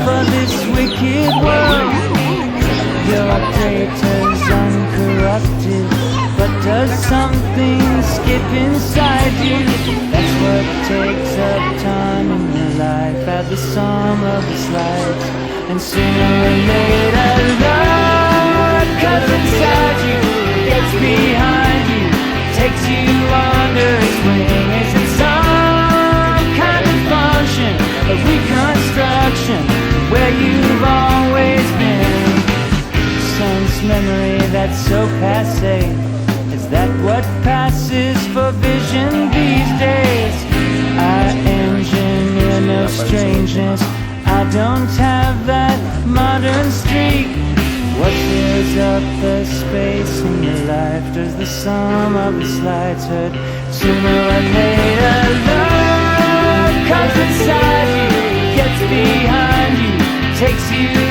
for this wicked world. Your data's uncorrupted, but does something skip inside you? That's what takes up time in your life, add the sum of its lights, and sooner or later love comes inside you, gets behind you, takes you under its wing. Is it some kind of function of reconstruction where you've always been? Son's memory that's so passé, is that what passes for vision these days? I engineer no strangeness, I don't have that modern streak. What fills up the space in your life? Does the sum of its lights hurt? Sooner or later love comes inside you, gets behind you, takes you